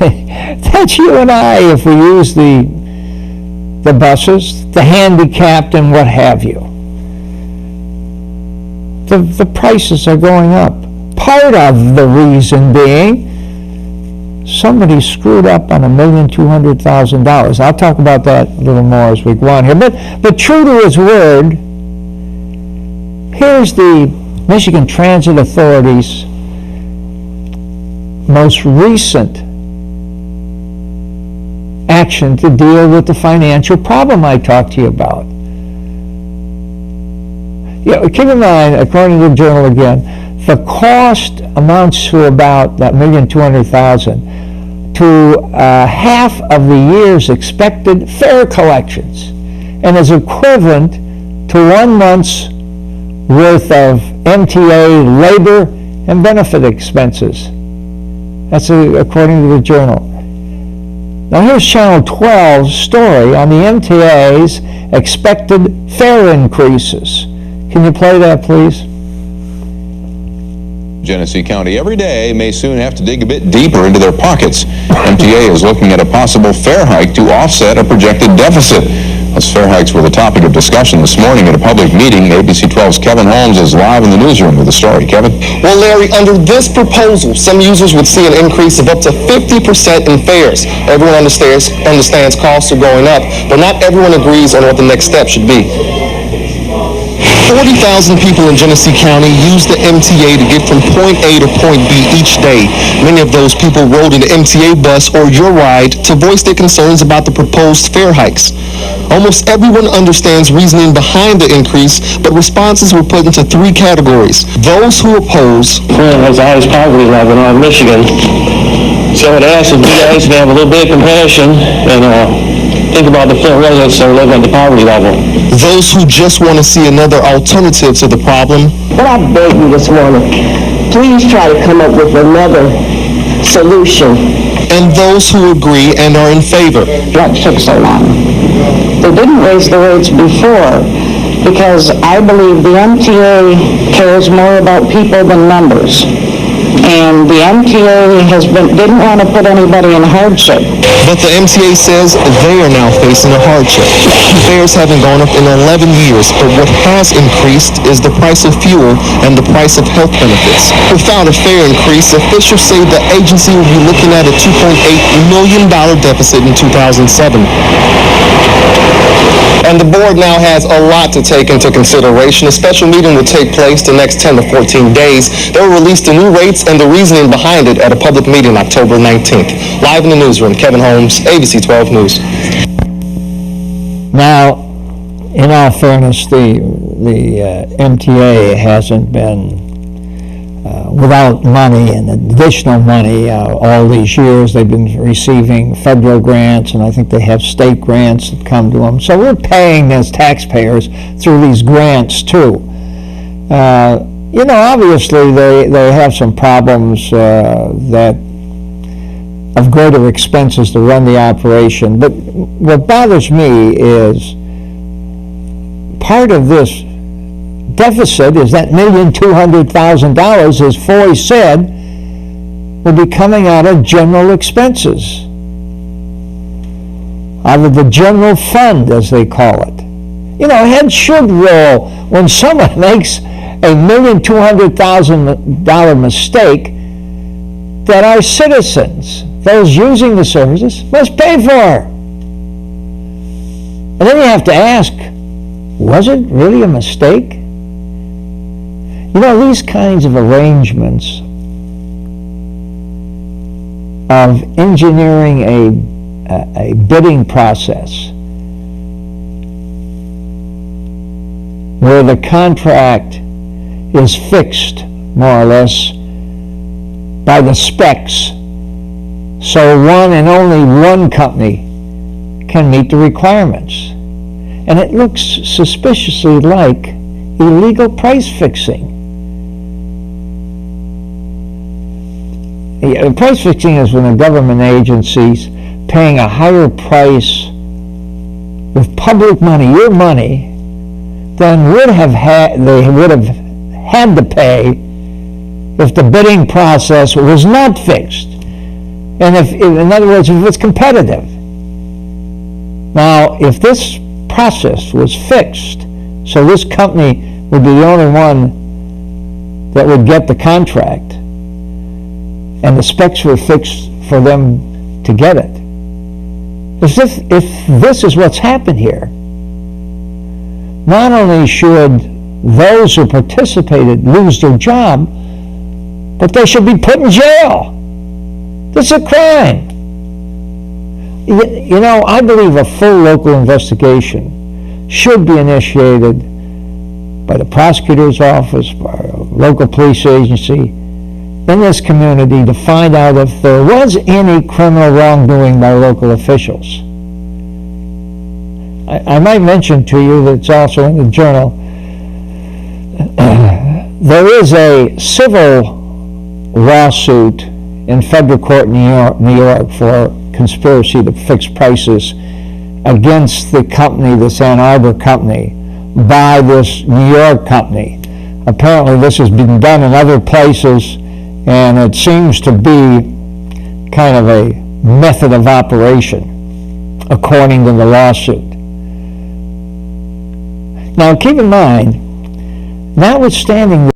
That's you and I if we use the buses, the handicapped and what have you. The prices are going up. Part of the reason being somebody screwed up on $1,200,000. I'll talk about that a little more as we go on here. But true to his word, here's the Michigan Transit Authority's most recent action to deal with the financial problem I talked to you about. Keep in mind, according to the Journal again, the cost amounts to about that $1,200,000 to half of the year's expected fare collections, and is equivalent to 1 month's worth of MTA labor and benefit expenses. That's according to the Journal. Now here's Channel 12's story on the MTA's expected fare increases. Can you play that, please? Genesee County every day may soon have to dig a bit deeper into their pockets. MTA is looking at a possible fare hike to offset a projected deficit. Those fare hikes were the topic of discussion this morning at a public meeting. ABC 12's Kevin Holmes is live in the newsroom with the story. Kevin? Well, Larry, under this proposal, some users would see an increase of up to 50% in fares. Everyone understands costs are going up, but not everyone agrees on what the next step should be. 40,000 people in Genesee County use the MTA to get from point A to point B each day. Many of those people rode an MTA bus or your ride to voice their concerns about the proposed fare hikes. Almost everyone understands reasoning behind the increase, but responses were put into 3 categories. Those who oppose has the highest poverty level in Michigan. So I would ask if you guys can have a little bit of compassion and think about the Flint residents that are living at the poverty level. Those who just want to see another alternative to the problem. But I beg you this morning, please try to come up with another solution. And those who agree and are in favor. What took so long? They didn't raise the rates before because I believe the MTA cares more about people than numbers. And the MTA didn't want to put anybody in hardship. But the MTA says they are now facing a hardship. Fares haven't gone up in 11 years, but what has increased is the price of fuel and the price of health benefits. Without a fare increase, officials say the agency will be looking at a $2.8 million deficit in 2007. And the board now has a lot to take into consideration. A special meeting will take place the next 10 to 14 days. They will release the new rates and the reasoning behind it at a public meeting October 19th. Live in the newsroom, Kevin Holmes, ABC 12 News. Now, in all fairness, the MTA hasn't been without money and additional money all these years. They've been receiving federal grants, and I think they have state grants that come to them. So we're paying as taxpayers through these grants too. Obviously they have some problems that of greater expenses to run the operation. But what bothers me is part of this deficit is that $1,200,000, as Foy said, will be coming out of general expenses, out of the general fund, as they call it. Heads should roll when someone makes a $1,200,000 mistake that our citizens, those using the services, must pay for. And then you have to ask, was it really a mistake? These kinds of arrangements of engineering a bidding process where the contract is fixed, more or less, by the specs, so one and only one company can meet the requirements. And it looks suspiciously like illegal price fixing. Price fixing is when a government agency's paying a higher price with public money, your money, than they would have had to pay if the bidding process was not fixed. And in other words, if it's competitive. Now, if this process was fixed, so this company would be the only one that would get the contract, and the specs were fixed for them to get it. If this is what's happened here, not only should those who participated lose their job, but they should be put in jail. This is a crime. You know, I believe a full local investigation should be initiated by the prosecutor's office, by a local police agency in this community to find out if there was any criminal wrongdoing by local officials. I might mention to you that it's also in the Journal. There is a civil lawsuit in federal court in New York for conspiracy to fix prices against the company, this Ann Arbor company, by this New York company. Apparently this has been done in other places, and it seems to be kind of a method of operation, according to the lawsuit. Now keep in mind, notwithstanding